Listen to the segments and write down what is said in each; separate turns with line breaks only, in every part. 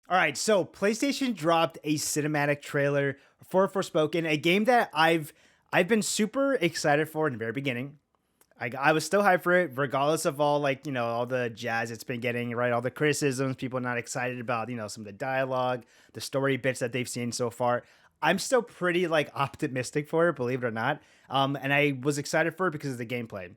All right, so PlayStation dropped a cinematic trailer for Forspoken, a game that I've been super excited for in the very beginning. I was still hyped for it, regardless of all all the jazz it's been getting, right? All the criticisms, people not excited about some of the dialogue, the story bits that they've seen so far. I'm still pretty optimistic for it, believe it or not. And I was excited for it because of the gameplay.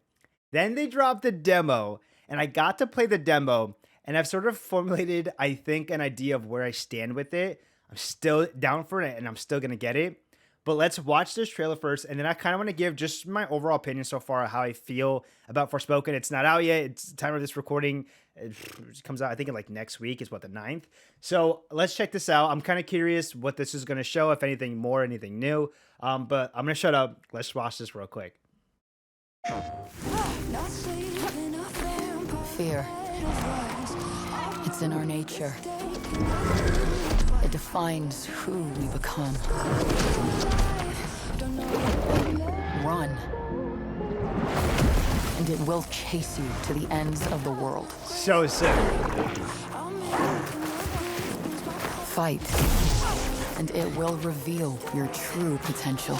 Then they dropped the demo, and I got to play the demo, and I've sort of formulated, I think, an idea of where I stand with it. I'm still down for it, and I'm still gonna get it. But let's watch this trailer first, and then I kind of want to give just my overall opinion so far, how I feel about Forspoken. It's not out yet. It's the time of this recording. It comes out, I think, in next week is what, the 9th. So let's check this out. I'm kind of curious what this is going to show, if anything more, anything new. But I'm going to shut up. Let's watch this real quick.
Fear. It's in our nature. It defines who we become. Run. And it will chase you to the ends of the world.
So sick.
Fight. And it will reveal your true potential.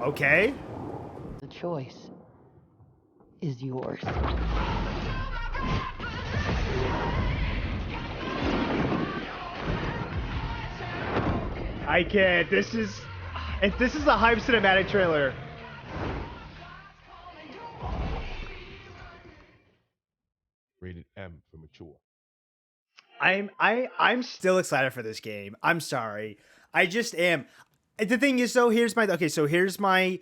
Okay.
The choice is yours.
I can't. If this is a hype cinematic trailer.
Rated M for mature.
I'm still excited for this game. I'm sorry. I just am. The thing is, though, here's my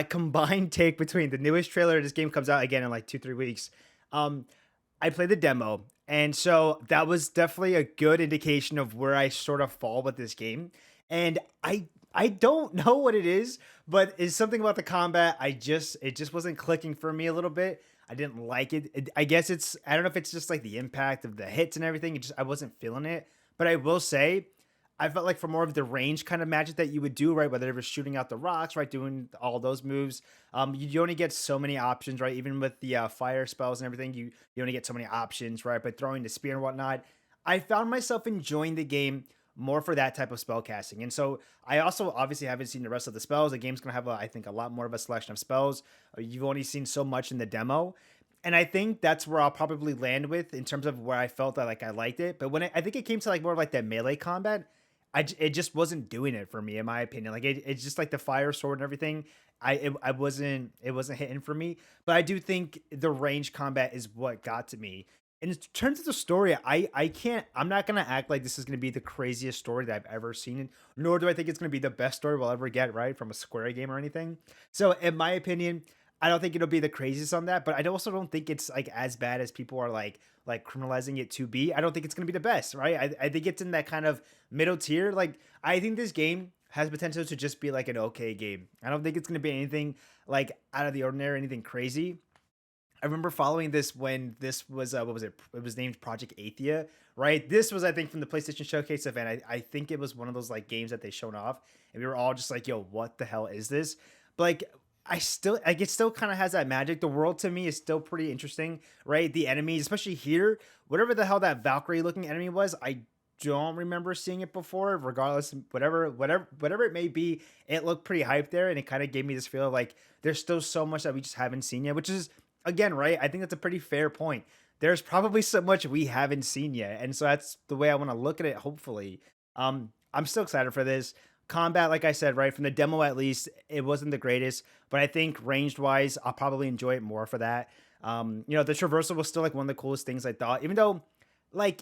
combined take between the newest trailer. This game comes out again in like 2-3 weeks. I played the demo, and so that was definitely a good indication of where I sort of fall with this game. And I don't know what it is, but it's something about the combat. It just wasn't clicking for me a little bit. I didn't like it. I guess I don't know if it's just like the impact of the hits and everything. I wasn't feeling it. But I will say, I felt like for more of the range kind of magic that you would do, right? Whether it was shooting out the rocks, right? Doing all those moves. You only get so many options, right? Even with the fire spells and everything, you only get so many options, right? But throwing the spear and whatnot, I found myself enjoying the game more for that type of spell casting. And so I also obviously haven't seen the rest of the spells. The game's gonna have, I think, a lot more of a selection of spells. You've only seen so much in the demo, and I think that's where I'll probably land with in terms of where I felt that I liked it. But I think it came to more of that melee combat, it just wasn't doing it for me, in my opinion. It's just like the fire sword and everything. It wasn't hitting for me. But I do think the range combat is what got to me. And in terms of the story, I'm not gonna act like this is gonna be the craziest story that I've ever seen, nor do I think it's gonna be the best story we'll ever get, right, from a Square game or anything. So in my opinion, I don't think it'll be the craziest on that, but I also don't think it's as bad as people are criminalizing it to be. I don't think it's gonna be the best, right? I think it's in that kind of middle tier. I think this game has potential to just be an okay game. I don't think it's gonna be anything out of the ordinary, anything crazy. I remember following this when this was what was it? It was named Project Athia, right? This was, I think, from the PlayStation Showcase event. I think it was one of those games that they showed off, and we were all just like, "Yo, what the hell is this?" But I still it still kind of has that magic. The world to me is still pretty interesting, right? The enemies, especially here, whatever the hell that Valkyrie looking enemy was, I don't remember seeing it before. Regardless, whatever it may be, it looked pretty hyped there, and it kind of gave me this feel of there's still so much that we just haven't seen yet, which is, again, right? I think that's a pretty fair point. There's probably so much we haven't seen yet, and so that's the way I want to look at it. Hopefully, I'm still excited for this combat. Like I said, right, from the demo at least, it wasn't the greatest, but I think ranged wise, I'll probably enjoy it more for that. The traversal was still one of the coolest things I thought, even though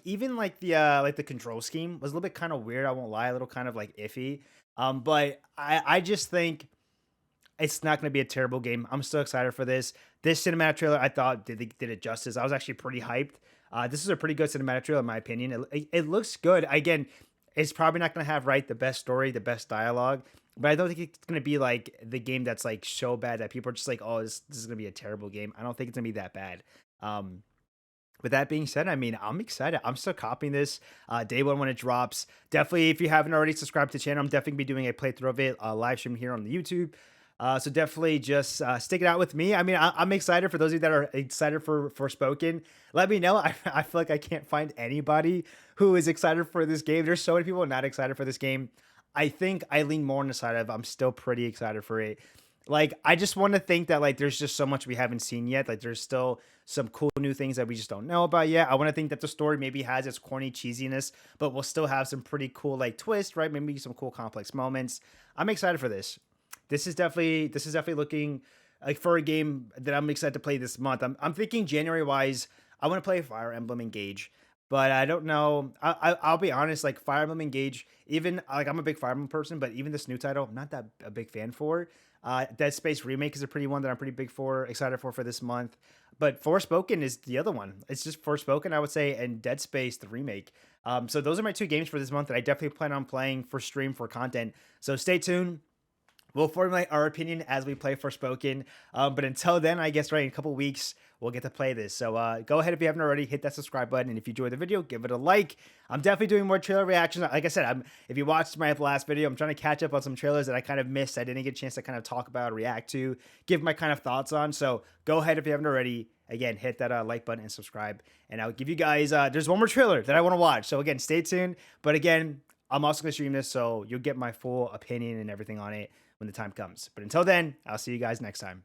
even the control scheme was a little bit kind of weird. I won't lie, a little kind of iffy. But I just think it's not going to be a terrible game. I'm still excited for this. This cinematic trailer, I thought did it justice. I was actually pretty hyped. This is a pretty good cinematic trailer in my opinion. It looks good. Again, it's probably not going to have the best story, the best dialogue, but I don't think it's going to be the game that's so bad that people are just oh, this is going to be a terrible game. I don't think it's going to be that bad. With that being said, I mean, I'm excited. I'm still copying this day one when it drops. Definitely, if you haven't already subscribed to the channel, I'm definitely be doing a playthrough of it, live stream here on the YouTube. So definitely just stick it out with me. I mean, I'm excited for those of you that are excited for Forspoken. Let me know. I feel like I can't find anybody who is excited for this game. There's so many people not excited for this game. I think I lean more on the side of I'm still pretty excited for it. Like, I just want to think that like there's just so much we haven't seen yet. Like, there's still some cool new things that we just don't know about yet. I want to think that the story maybe has its corny cheesiness, but we'll still have some pretty cool like twists, right? Maybe some cool complex moments. I'm excited for this. This is definitely looking like for a game that I'm excited to play this month. I'm thinking January wise, I want to play Fire Emblem Engage, but I don't know. I'll be honest, like Fire Emblem Engage, even like I'm a big Fire Emblem person, but even this new title, I'm not that a big fan for. Dead Space Remake is a pretty one that I'm pretty big for, excited for this month. But Forspoken is the other one. It's just Forspoken, I would say, and Dead Space the remake. So those are my two games for this month that I definitely plan on playing for stream for content. So stay tuned. We'll formulate our opinion as we play Forspoken. But until then, I guess right in a couple weeks, we'll get to play this. So go ahead if you haven't already, hit that subscribe button. And if you enjoyed the video, give it a like. I'm definitely doing more trailer reactions. Like I said, if you watched my last video, I'm trying to catch up on some trailers that I kind of missed. I didn't get a chance to kind of talk about, react to, give my kind of thoughts on. So go ahead if you haven't already. Again, hit that like button and subscribe. And I'll give you guys, there's one more trailer that I want to watch. So again, stay tuned. But again, I'm also going to stream this, so you'll get my full opinion and everything on it when the time comes. But until then, I'll see you guys next time.